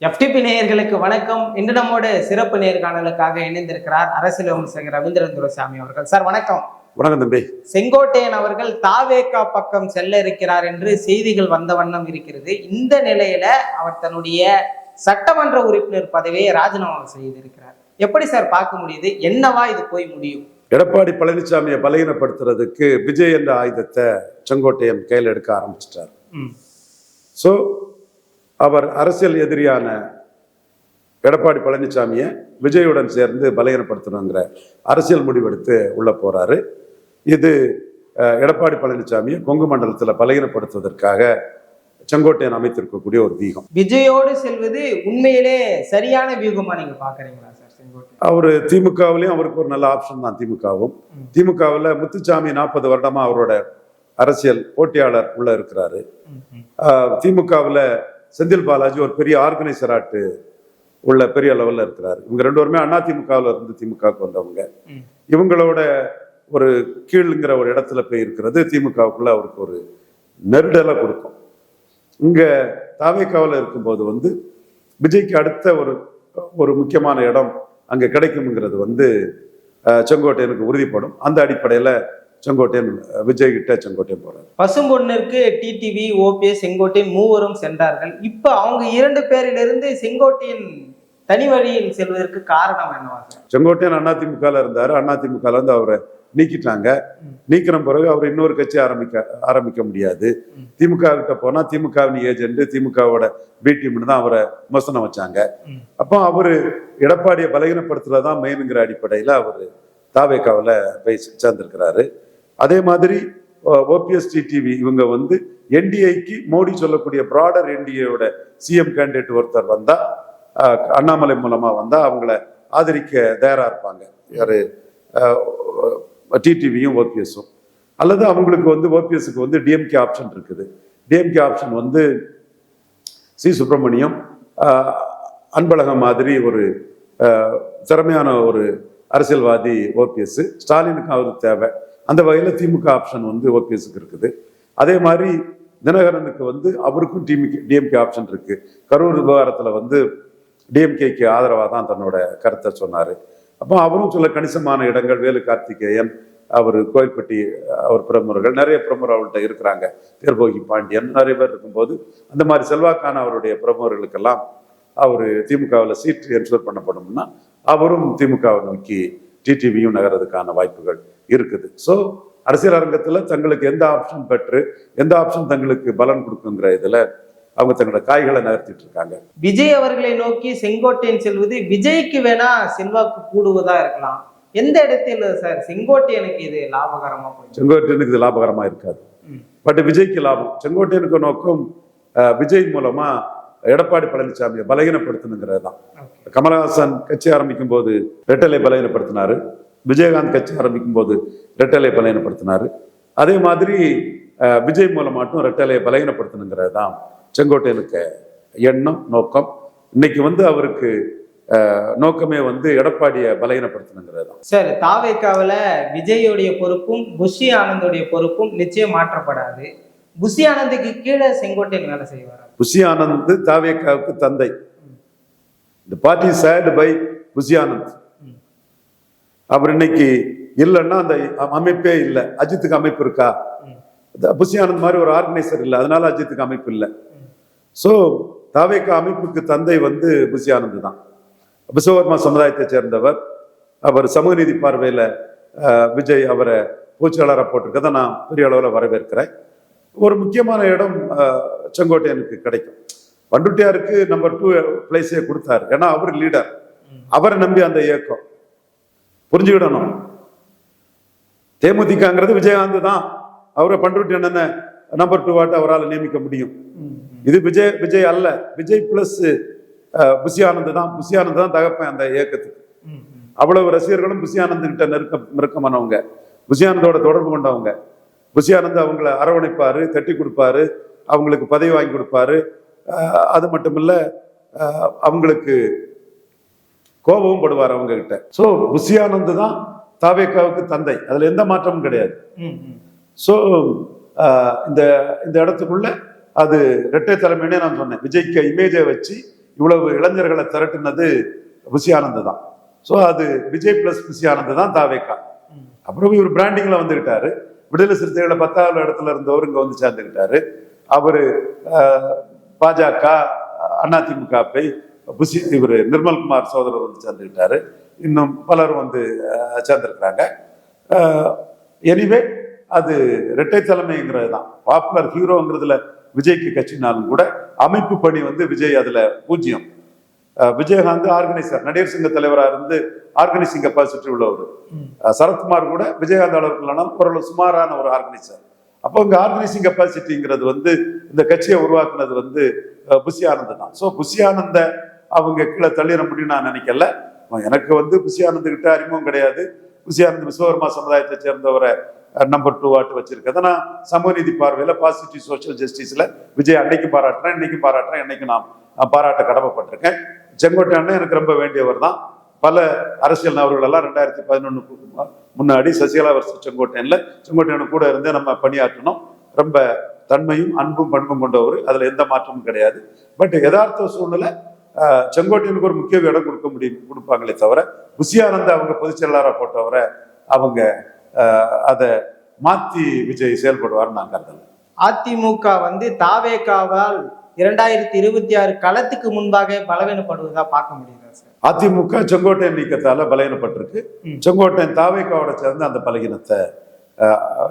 FTP நேயர்களுக்கு வணக்கம். இன்று நம்மோட சிறப்பு நேர்காணலுக்காக இணைந்திருக்கிறார் அரசியல் விமர்சகர் ரவீந்திரன் துரைசாமி அவர்கள். சார் வணக்கம். வணக்கம் தம்பி. செங்கோட்டையன் அவர்கள் தாவேகா பக்கம் செல்ல இருக்கிறார் என்று செய்திகள் வந்த வண்ணம் இருக்கிறது. இந்த நிலையில அவர் தன்னுடைய சட்டமன்ற உறுப்பினர் பதவியை ராஜினாமா செய்திருக்கிறார். எப்படி சார் பார்க்க முடியுது? என்னவா இது போய் முடியும்? எடப்பாடி பழனிசாமியை பலகீனப்படுத்துறதுக்கு விஜய் என்ற ஆயுதத்தை செங்கோட்டையன் கையில் எடுக்க ஆரம்பிச்சிட்டார். ஸோ அவர் அரசியல் எதிரியான எடப்பாடி பழனிசாமியை விஜயுடன் சேர்ந்து பலகீனப்படுத்தணுங்கிற அரசியல் முடிவெடுத்து உள்ள போறாரு. இது எடப்பாடி பழனிசாமியை கொங்கு மண்டலத்தில் பலகீனப்படுத்துவதற்காக செங்கோட்டையன் அமைத்திருக்கக்கூடிய ஒரு வியூகம். விஜயோடு செல்வது உண்மையிலே சரியான வியூகமா நீங்க பாக்குறீங்களா சார்? செங்கோட்டையன் அவரு திமுகவிலையும் அவருக்கு ஒரு நல்ல ஆப்ஷன் தான். திமுகவில் முத்துசாமி 40 வருடமா அவரோட அரசியல் போட்டியாளர் உள்ள இருக்கிறாரு. திமுகவில் செந்தில் பாலாஜி ஒரு பெரிய ஆர்கனைசராட்டு உள்ள பெரிய லெவல்ல இருக்கிறாரு. இவங்க ரெண்டு பேருமே அதிமுகவில் இருந்து திமுகவுக்கு வந்தவங்க. இவங்களோட ஒரு கீழ்ங்கிற ஒரு இடத்துல போய் இருக்கிறது திமுகவுக்குள்ள அவருக்கு ஒரு நெருடலை கொடுக்கும். இங்க தாவேகாவில் இருக்கும்போது விஜய்க்கு அடுத்த ஒரு முக்கியமான இடம் அங்க கிடைக்கும்ங்கிறது செங்கோட்டையனுக்கு உறுதிப்படும். அந்த அடிப்படையில செங்கோட்டையன் விஜய் கிட்ட செங்கோட்டையன் போறாரு. பசும்பொன்னிற்கு டிடிவி, ஓபிஎஸ், செங்கோட்டையன் மூவரும் சென்றார்கள். இப்ப அவங்க 2 பேரிலிருந்து செங்கோட்டையன் தனி வழியில் செல்வதற்கு காரணம் என்னவா? செங்கோட்டையன் அதிமுகல இருந்தாரு. அதிமுகல அவரை நீக்கிட்டாங்க. நீக்கின பிறகு அவர் இன்னொரு கட்சி ஆரம்பிக்க முடியாது. திமுக கிட்ட போனா திமுகவின் ஏஜென்ட், திமுகவோட பி டீம்னு தான் அவரை விமர்சனம் வச்சாங்க. அப்போ அவரு எடப்பாடியை பலகீனப்படுத்துறதுதான் மெயினுங்கிற அடிப்படையில அவரு தாவேகாவில் போய் சேர்ந்திருக்கிறாரு. அதே மாதிரி ஓபிஎஸ், டிடிவி இவங்க என்டிஏக்கு மோடி சொல்லக்கூடிய பிராடர் என்டிஏவோட சிஎம் கேண்டிடேட் ஒருத்தர் வந்தா, அண்ணாமலை மூலமா வந்தா அவங்கள ஆதரிக்க தயாரா இருப்பாங்க. யாரு? டிடிவியும் ஓபிஎஸும். அல்லது அவங்களுக்கு ஓபிஎஸ்க்கு டிஎம்கே ஆப்ஷன் இருக்குது. DMK option C Subramaniam, Anbazhagan மாதிரி ஒரு திறமையான ஒரு அரசியல்வாதி ஓபிஎஸ். ஸ்டாலினுக்கு அவருக்கு தேவை. அந்த வகையில் திமுக ஆப்ஷன் ஓபிஎஸ்க்கு இருக்குது. அதே மாதிரி தினகரனுக்கு அவருக்கும் டிஎம்கே ஆப்ஷன் இருக்கு. கரூர் விவகாரத்தில் டிஎம்கேக்கு ஆதரவாக தான் தன்னோட கருத்தை சொன்னார். அப்போ அவரும் சில கணிசமான இடங்கள், வேலு கார்த்திகேயன், அவர் கோயில்பட்டி, அவர் பிரமுகர்கள், நிறைய பிரமுகர் அவர்கிட்ட இருக்கிறாங்க. தேர்போகி பாண்டியன், நிறைய பேர் இருக்கும்போது அந்த மாதிரி செல்வாக்கான அவருடைய பிரமுகர்களுக்கெல்லாம் அவர் திமுகவில் சீட் என்ஷூர் பண்ணப்படும்னா அவரும் திமுகவை நோக்கி டிடிவியும் நகர்றதுக்கான வாய்ப்புகள் இருக்குது. ஸோ அரசியல் அரங்கத்தில் தங்களுக்கு எந்த ஆப்ஷன் பெற்று எந்த ஆப்ஷன் தங்களுக்கு பலன் கொடுக்குங்கிற இதில் அவங்க தங்களோட காய்களை நகர்த்திட்டு இருக்காங்க. விஜய் அவர்களை நோக்கி செங்கோட்டையன் செல்வது விஜய்க்கு வேணா செல்வாக்கு கூடுவதா இருக்கலாம். எந்த இடத்துல சார் செங்கோட்டையனுக்கு இது லாபகரமா போய்? செங்கோட்டையனுக்கு இது லாபகரமா இருக்காது. பட் விஜய்க்கு லாபம். செங்கோட்டையனுக்கு நோக்கம் விஜய் மூலமா எடப்பாடி பழனிசாமியை பலகீனப்படுத்தணுங்கிறது தான். கமலஹாசன் கட்சி ஆரம்பிக்கும் போது ரெட்டலை பலகீனப்படுத்தினாரு. விஜயகாந்த் கட்சி ஆரம்பிக்கும் போது ரெட்டலை பலகீனப்படுத்தினாரு. அதே மாதிரி விஜய் மூலமாட்டும் ரெட்டலையை பலகீனப்படுத்தணுங்கிறது தான் செங்கோட்டையனுக்கு எண்ணம், நோக்கம். இன்னைக்கு அவருக்கு நோக்கமே எடப்பாடியை பலகீனப்படுத்தணுங்கிறது தான். சார், தாவேகாவில் விஜயோடைய பொறுப்பும் புஷி ஆனந்தோடைய பொறுப்பும் நிச்சயம் மாற்றப்படாது. புஷி ஆனந்துக்கு கீழே செங்கோட்டையன் வேலை செய்வார். புஷி ஆனந்த் தாவேகாவுக்கு தந்தை. இந்த party said by Bussy Anand. அவர் இன்னைக்கு இல்லைன்னா அந்த அமைப்பே இல்லை. அஜித்துக்கு அமைப்பு இருக்கா? புஷி ஆனந்த் மாதிரி ஒரு ஆர்கனைசர் இல்லை, அதனால அஜித்துக்கு அமைப்பு இல்லை. ஸோ தாவேகா அமைப்புக்கு தந்தை புஷி ஆனந்த் தான். விஸ்வகர்மா சமுதாயத்தை சேர்ந்தவர். அவர் சமூக நீதி பார்வையில் விஜய் அவரை பூச்சியாளராக போட்டிருக்கதை நான் பெரிய அளவில் வரவேற்கிறேன். ஒரு முக்கியமான இடம் செங்கோட்டையனுக்கு கிடைக்கும். பண்ருட்டியாருக்கு நம்பர் 2 பிளேஸே கொடுத்தாரு. ஏன்னா அவர் லீடர். அவரை நம்பி அந்த இயக்கம். புரிஞ்சுக்கிடணும், தேமுதிகங்கிறது விஜயகாந்த் தான். அவரை பண்ருட்டி அண்ணனை நம்பர் 2 அவரால் நியமிக்க முடியும். இது விஜய் அல்ல. விஜய் பிளஸ் புஷி ஆனந்த் தான். புஷி ஆனந்த் தான் தகப்பேன் அந்த இயக்கத்துக்கு. அவ்வளவு ரசிகர்களும் புஷி ஆனந்த் கிட்ட நெருக்கமானவங்க, புஷி ஆனந்தோட தொடர்பு கொண்டவங்க. புஷி ஆனந்த் அவங்கள அரவணைப்பாரு, தட்டி கொடுப்பாரு, அவங்களுக்கு பதவி வாங்கி கொடுப்பாரு. அது மட்டும் இல்ல, அவங்களுக்கு கோபமும் படுவார் அவங்க கிட்ட. ஸோ புஷி ஆனந்த் தான் தாவேகாவுக்கு தந்தை. அதுல எந்த மாற்றமும் கிடையாது. ஸோ இந்த இடத்துக்குள்ள அது இரட்டை தலைமைன்னே நான் சொன்னேன். விஜய்க்கு இமேஜை வச்சு இவ்வளவு இளைஞர்களை திரட்டுனது புஷி ஆனந்த் தான். ஸோ அது விஜய் பிளஸ் புஷி ஆனந்த் தான் தாவேக்கா. அப்புறம் இவர் பிராண்டிங்ல வந்துகிட்டாரு. விடுதலை சிறுத்தைகளை 10வது இடத்துல இருந்தவர் இங்க வந்து சேர்ந்துக்கிட்டாரு. அவரு பாஜக, அதிமுகவை புஷி இவர் நிர்மல்குமார் சகோதரர் வந்து சேர்ந்துக்கிட்டாரு. இன்னும் பலரும் வந்து சேர்ந்திருக்கிறாங்க. எனிவே அது இரட்டை தலைமைங்கிறது தான். பாப்புலர் ஹீரோங்கிறதுல விஜய்க்கு கட்சினாலும் கூட அமைப்பு பணி வந்து விஜய் அதுல பூஜ்ஜியம். விஜயகாந்த் ஆர்கனைசர், நடிகர் சங்க தலைவராக இருந்து ஆர்கனைசிங் கெப்பாசிட்டி உள்ளவர். சரத்குமார் கூட விஜயகாந்த் அளவுக்கு இல்லைனா ஓரளவு சுமாரான ஒரு ஆர்கனைசர். அப்போ இங்க ஆர்கனைசிங் கெப்பாசிட்டிங்கிறது வந்து இந்த கட்சியை உருவாக்குனது வந்து புஷி ஆனந்த் தான். ஸோ புஷி ஆனந்த அவங்க கீழே தள்ளிட முடியும்னு நான் நினைக்கல. எனக்கு வந்து புஷி ஆனந்த் கிட்ட அறிமுகம் கிடையாது. புஷி ஆனந்த் விஸ்வகர்மா சமுதாயத்தை சேர்ந்தவரை நம்பர் 2 ஆட்டு வச்சிருக்கேன். நான் சமூக நீதி பார்வையில பாசிட்டிவ் சோசியல் ஜஸ்டிஸ்ல விஜய் அன்னைக்கு பாராட்டுறேன், இன்னைக்கு பாராட்டுறேன், என்னைக்கு நான் பாராட்ட கடமைப்பட்டிருக்கேன். செங்கோட்டை அண்ணன் எனக்கு ரொம்ப வேண்டியவர் தான். பல அரசியல் நபர்கள் எல்லாம் 2011 முன்னாடி சசிகலா வருஷம் செங்கோட்டையனு கூட இருந்து நம்ம பணியாற்றணும். ரொம்ப தன்மையும் அன்பும் பண்பும் கொண்டவர், அதுல எந்த மாற்றமும் கிடையாது. பட் யதார்த்த சூழ்நிலை செங்கோட்டையனுக்கு ஒரு முக்கிய இடம் கொடுப்பாங்களே தவிர புஷி ஆனந்த் அவங்க பொதுச் செயலாளராக போட்டவரை அவங்க அதை மாத்தி விஜய் செயல்படுவார்னு நான் கருதல. அதிமுக வந்து தாவேகாவால் 2026 களத்துக்கு முன்பாக பலவீனப்படுவதா பார்க்க முடியுதா சார்? அதிமுக செங்கோட்டையன் நீக்கத்தால பலவீனப்பட்டிருக்கு. செங்கோட்டையன் தாவேகாவோட சேர்ந்து அந்த பலகீனத்தை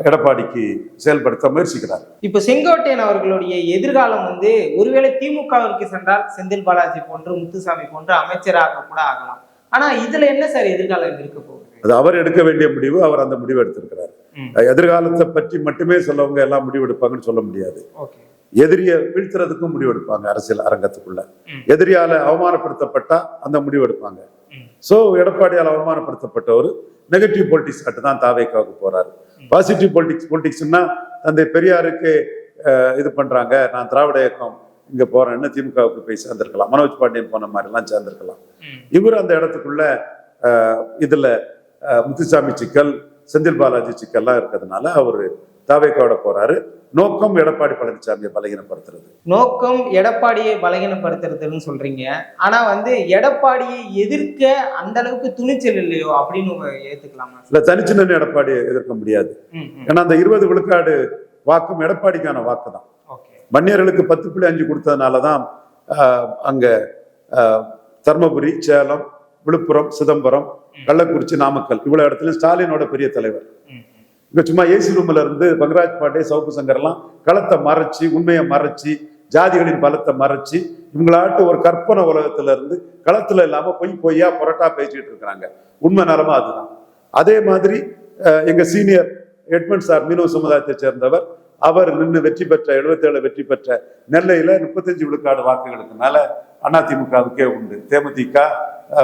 எடப்பாடிக்கு செயல்படுத்த முயற்சிக்கிறார். இப்ப செங்கோட்டையன் அவர்களுடைய எதிர்காலம் வந்து ஒருவேளை திமுகவிற்கு சென்றால் செந்தில் பாலாஜி போன்று, முத்துசாமி போன்று அமைச்சராக கூட ஆகலாம். ஆனா இதுல என்ன சார் எதிர்காலம் இருக்க போகுது? அது அவர் எடுக்க வேண்டிய முடிவு. அவர் அந்த முடிவு எடுத்திருக்கிறார். எதிர்காலத்தை பற்றி மட்டுமே சொல்லவங்க எல்லாம் முடிவு எடுப்பாங்கன்னு சொல்ல முடியாது. எதிரியை வீழ்த்துறதுக்கும் முடிவெடுப்பாங்க. அரசியல் அரங்கத்துக்குள்ள எதிரியால அவமானப்படுத்தப்பட்டா அந்த முடிவு எடுப்பாங்க. சோ எடப்பாடியால் அவமானப்படுத்தப்பட்டவர் நெகட்டிவ் பொலிட்டிக்ஸ் கட்டு தான் தாவேக்காவுக்கு போறாரு. பாசிட்டிவ் பொலிட்டிக்ஸ்னா தந்தை பெரியாருக்கு இது பண்றாங்க, நான் திராவிட இயக்கம் இங்க போறேன்னு திமுகவுக்கு போய் சேர்ந்திருக்கலாம். மனோஜ் பாண்டியன் போன மாதிரி எல்லாம் சேர்ந்திருக்கலாம். இவர் அந்த இடத்துக்குள்ள இதுல முத்துசாமி சிக்கல், செந்தில் பாலாஜி சிக்கல்லாம் இருக்கிறதுனால அவரு தாவேக்காவோட போறாரு. நோக்கம் எடப்பாடி பழனிசாமியை பலகீனப்படுத்துறது. நோக்கம் எடப்பாடியை பலகீனப்படுத்துறதுன்னு சொல்றீங்க. ஆனா வந்து எடப்பாடியை எதிர்க்க அந்த அளவுக்கு துணிச்சல் இல்லையோ அப்படின்னு ஏத்துக்கலாமா? இல்ல, தனிச்சின்னு எடப்பாடியை எதிர்க்க முடியாது. ஏன்னா அந்த 20 விழுக்காடு வாக்கும் எடப்பாடிக்கான வாக்கு தான். வன்னியர்களுக்கு 10.5 கொடுத்ததுனாலதான் அங்க தர்மபுரி, சேலம், விழுப்புரம், சிதம்பரம், கள்ளக்குறிச்சி, நாமக்கல் இவ்வளவு இடத்துல ஸ்டாலினோட பெரிய தலைவர். இங்க சும்மா ஏசி ரூம்ல இருந்து பங்கராஜ் பாண்டே, சவுக்கு சங்கர் எல்லாம் களத்தை மறைச்சி, உண்மையை மறைச்சி, ஜாதிகளின் பலத்தை மறைச்சி, இவங்களாட்டு ஒரு கற்பனை உலகத்துல இருந்து களத்துல இல்லாம பொய்யா புரட்டா பேசிட்டு இருக்கிறாங்க. உண்மை நிலமா அதுதான். அதே மாதிரி எங்க சீனியர் எட்மண்ட் சார் மீனவ சமுதாயத்தை சேர்ந்தவர், அவர் நின்று வெற்றி பெற்ற 77 வெற்றி பெற்ற நெல்லையில 35 விழுக்காடு வாக்குகளுக்கு மேல அதிமுகவுக்கே உண்டு. தேமுதிக,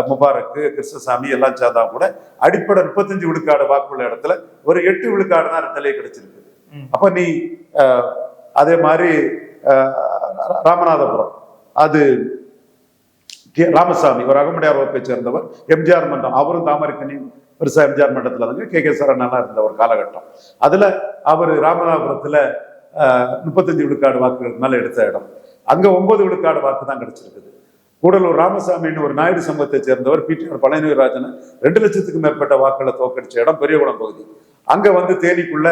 முபாரக், கிருஷ்ணசாமி எல்லாம் சேர்ந்தா கூட அடிப்படை 35 விழுக்காடு வாக்குள்ள இடத்துல ஒரு 8 விழுக்காடு தான் ரெட்டலை கிடைச்சிருக்கு. அப்ப நீ அதே மாதிரி ராமநாதபுரம், அது ராமசாமி ஒரு அகமுடையார் வகுப்பை சேர்ந்தவர், எம்ஜிஆர் மன்றம், அவரும் தாமரைக்கனி பெருசா எம்ஜிஆர் மன்றத்துல வந்து கே சரணா இருந்த ஒரு காலகட்டம். அதுல அவர் ராமநாதபுரத்துல 35 விழுக்காடு வாக்குகளுக்கு மேல எடுத்த இடம். அங்க 9 விழுக்காடு வாக்கு தான் கிடைச்சிருக்குது. கூடலூர் ராமசாமின்னு ஒரு நாயுடு சமூகத்தை சேர்ந்தவர், பிடிஆர் பழனிராஜன் 2 லட்சத்துக்கு மேற்பட்ட வாக்குகளை தோக்கடிச்ச இடம் பெரியகுளம் பகுதி. அங்க வந்து தேனிக்குள்ள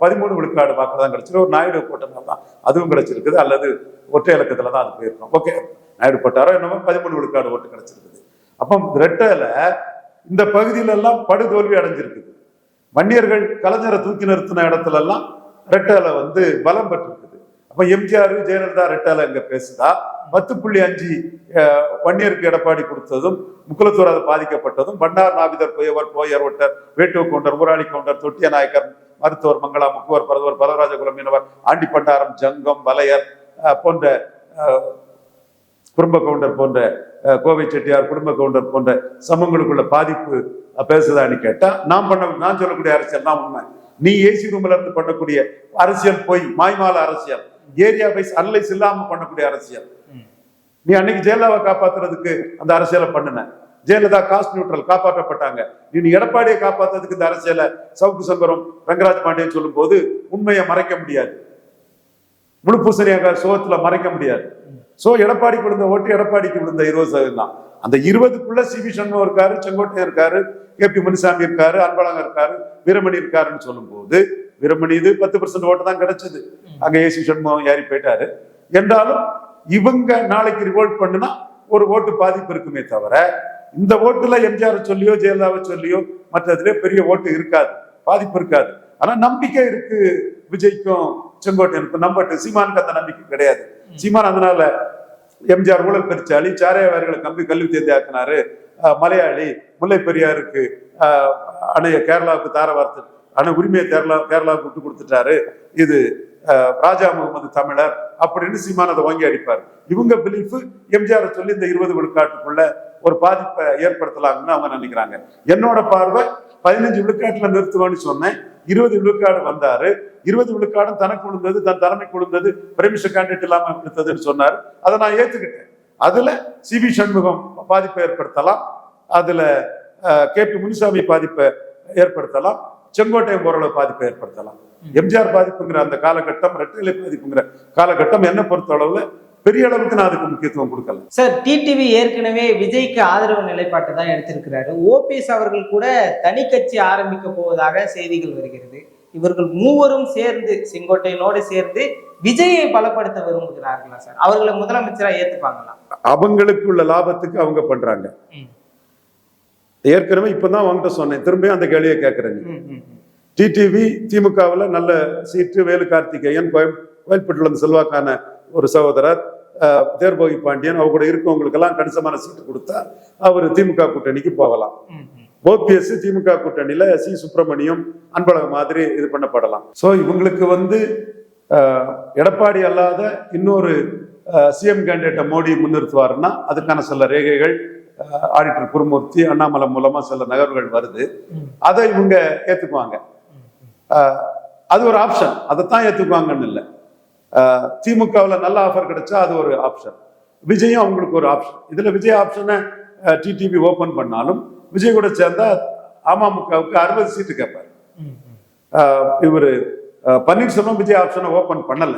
13 விழுக்காடு வாக்கு தான் கிடைச்சிருக்கு. ஒரு நாயுடு போட்டனால தான் அதுவும் கிடைச்சிருக்குது, அல்லது ஒற்றை இலக்கத்துல தான் அது போயிருக்கோம். ஓகே, நாயுடு போட்டாரோ என்னமோ 13 விழுக்காடு ஓட்டு கிடைச்சிருக்குது. அப்போ ரெட்டையில இந்த பகுதியில எல்லாம் படுதோல்வி அடைஞ்சிருக்குது. வன்னியர்கள் கலைஞரை தூக்கி நிறுத்தின இடத்துல எல்லாம் ரெட்டையில வந்து பலம் பெற்றிருக்குது. அப்ப எம்ஜிஆர், ஜெயலலிதா ரெட்டையில இங்க பேசுதா, 10.5 வன்னியருக்கு எடப்பாடி கொடுத்ததும், முக்குலத்தூர் அது பாதிக்கப்பட்டதும், பண்டார், நாவிதர், பொய்யவர், போயர், ஒட்டர், வேட்டுவ கவுண்டர், ஊராளி கவுண்டர், தொட்டிய நாயக்கர், மருத்துவர், மங்களா, முக்குவர், பரதுவர், பரவராஜகுலம் மீனவர், ஆண்டி பண்டாரம், ஜங்கம், வலையர் போன்ற குடும்ப கவுண்டர் போன்ற கோவை செட்டியார், குடும்ப கவுண்டர் போன்ற சமூகங்களுக்குள்ள பாதிப்பு பேசுதான்னு கேட்டா நான் சொல்லக்கூடிய அரசியல் தான் உண்மை. நீ ஏசி ரூம்ல இருந்து பண்ணக்கூடிய அரசியல் போய் மாய்மால அரசியல், ஏரியா வைஸ் அனலைஸ் இல்லாம பண்ணக்கூடிய அரசியல். நீ அன்னைக்கு ஜெயலலிதாவை காப்பாத்துறதுக்கு அந்த அரசியலை பண்ணுன. ஜெயலலிதா காஸ்ட் நியூட்ரல் காப்பாற்றப்பட்டாங்க. நீ எடப்பாடியை காப்பாத்துறதுக்கு இந்த அரசியலை சவுக்கு சங்கரம், ரங்கராஜ் பாண்டியன் சொல்லும் போது உண்மையை மறைக்க முடியாது, முழு பூசணியாக சோகத்துல மறைக்க முடியாது. ஸோ எடப்பாடிக்கு விழுந்த ஓட்டு எடப்பாடிக்கு விழுந்த 20% தான். அந்த 20க்குள்ள சிவி சண்முகம் இருக்காரு, செங்கோட்டையன் இருக்காரு, KP முனுசாமி இருக்காரு, அன்பழகன் இருக்காரு, வீரமணி இருக்காருன்னு சொல்லும் போது வீரமணி இது 10% ஓட்டு தான் கிடைச்சது. அங்க ஏசி சண்முகம் ஏறி போயிட்டாரு. என்றாலும் இவங்க நாளைக்கு ரிவோல்ட் பண்ணுனா ஒரு ஓட்டு பாதிப்பு இருக்குமே தவிர இந்த ஓட்டுல எம்ஜிஆர் சொல்லியோ ஜெயலலிதாவை சொல்லியோ மற்றதுல பெரிய ஓட்டு இருக்காது, பாதிப்பு இருக்காது. ஆனா நம்பிக்கை இருக்கு விஜய்க்கும் செங்கோட்டையனுக்கும். நம்பட்டு சீமானுக்கு அந்த நம்பிக்கை கிடையாது. சீமான் அதனால எம்ஜிஆர் ஊழல் பெருச்சாளி, சாரையவர்களை கம்பி கல்வி தேர்ந்து ஆக்கினாரு, மலையாளி, முல்லை பெரியாருக்கு அணைய கேரளாவுக்கு தார வார்த்தை அணை உரிமையை கேரளாவுக்கு விட்டு கொடுத்துட்டாரு, இது ராஜா முகமது தமிழர் அப்படின்னு சீமான் அதை வாங்கி அடிப்பார். இவங்க பிலீஃப் எம்ஜிஆர் சொல்லி இந்த 20 விழுக்காட்டுக்குள்ள ஒரு பாதிப்பை ஏற்படுத்தலாம்னு அவங்க நினைக்கிறாங்க. என்னோட பார்வை 15 விழுக்காட்டுல நிறுத்துவேன்னு சொன்னேன். 20 விழுக்காடு வந்தாரு. 20 விழுக்காடும் தனக்கு விழுந்தது, தன் தலைமைக்கு விழுந்தது, பிரைமினிஸ்டர் கேண்டிடேட் இல்லாம விழுத்ததுன்னு சொன்னாரு. அதை நான் ஏத்துக்கிட்டேன். அதுல சிவி சண்முகம் பாதிப்பை ஏற்படுத்தலாம், அதுல KP முனுசாமி பாதிப்பை ஏற்படுத்தலாம், செங்கோட்டையன் ஓரளவு பாதிப்பை ஏற்படுத்தலாம். எம்ஜிஆர் பாதிப்புங்கிற அந்த காலகட்டம், ரெட்டைலை பாதிப்புங்கிற காலகட்டம் என்ன பொறுத்த அளவுல பெரிய அளவுக்கு நான் அதுக்கு முக்கியத்துவம் கொடுக்கல. சார், டிடிவி ஏற்கனவே விஜய்க்கு ஆதரவு நிலைப்பாட்டை தான் எடுத்திருக்கிறாரு. OPS அவர்கள் கூட தனி கட்சி ஆரம்பிக்க போவதாக செய்திகள் வருகிறது. இவர்கள் மூவரும் சேர்ந்து செங்கோட்டையனோடு சேர்ந்து விஜயை பலப்படுத்த விரும்புகிறார்களா சார்? அவர்களை முதலமைச்சரா ஏத்துப்பாங்களா? அவங்களுக்கு உள்ள லாபத்துக்கு அவங்க பண்றாங்க. ஏற்கனவே இப்பதான் அவங்ககிட்ட சொன்னேன், திரும்ப அந்த கேள்வியை கேட்கறேன். டிடிவி திமுகவுல நல்ல சீட்டு, வேலு கார்த்திகேயன், கோயில்பட்டில இருந்து செல்வாக்கான ஒரு சகோதரர் தேர்போகி பாண்டியன், அவங்க கூட இருக்கவங்களுக்கு எல்லாம் கணிசமான சீட்டு கொடுத்தா அவர் திமுக கூட்டணிக்கு போகலாம். OPS திமுக கூட்டணியில சி சுப்பிரமணியம், அன்பழகன் மாதிரி இது பண்ணப்படலாம். சோ இவங்களுக்கு எடப்பாடி அல்லாத இன்னொரு சிஎம் கேண்டிடேட்டை மோடி முன்னிறுத்துவாருன்னா அதுக்கான சில ரேகைகள் ஆடிட்டர் குருமூர்த்தி, அண்ணாமலை மூலமா சில நகர்வுகள் வருது. அதை இவங்க ஏத்துக்குவாங்க. அது ஒரு ஆப்ஷன், அதைத்தான் ஏத்துக்குவாங்கன்னு இல்லை. திமுகவில் நல்ல ஆஃபர் கிடைச்சா அது ஒரு ஆப்ஷன். விஜயும் அவங்களுக்கு ஒரு ஆப்ஷன். இதுல விஜய் ஆப்ஷனை டிடிவி ஓபன் பண்ணாலும் விஜய் கூட சேர்ந்தா அமமுகவுக்கு 60 சீட்டு கேட்பாரு. இவரு பன்னீர்செல்வம் விஜய் ஆப்ஷனை ஓபன் பண்ணல.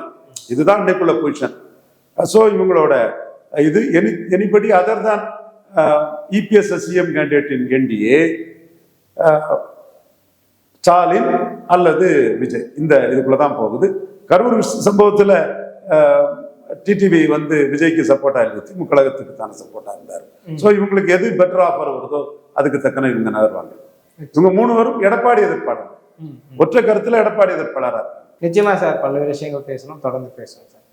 இதுதான் இன்னைக்குள்ள பொசிஷன். ஸோ இவங்களோட இது எனிபடி அதர் தான் EPS CM candidate NDA, Stalin அல்லது விஜய், இந்த இதுக்குள்ளதான் போகுது. கரூர் சம்பவத்துல டிடிவி விஜய்க்கு சப்போர்ட்டா இல்லை, திமுக கழகத்துக்கு தானே சப்போர்ட்டா இருந்தாரு. ஸோ இவங்களுக்கு எது பெட்டர் ஆஃபர் வருதோ அதுக்கு தக்கன இவங்க நகர்வாங்க. இவங்க 3 பேரும் எடப்பாடி எதிர்ப்பாளர், ஒற்றை கருத்துல எடப்பாடி எதிர்ப்பாளராக. நிச்சயமா சார், பல்வேறு விஷயங்கள் பேசணும், தொடர்ந்து பேசுவோம் சார்.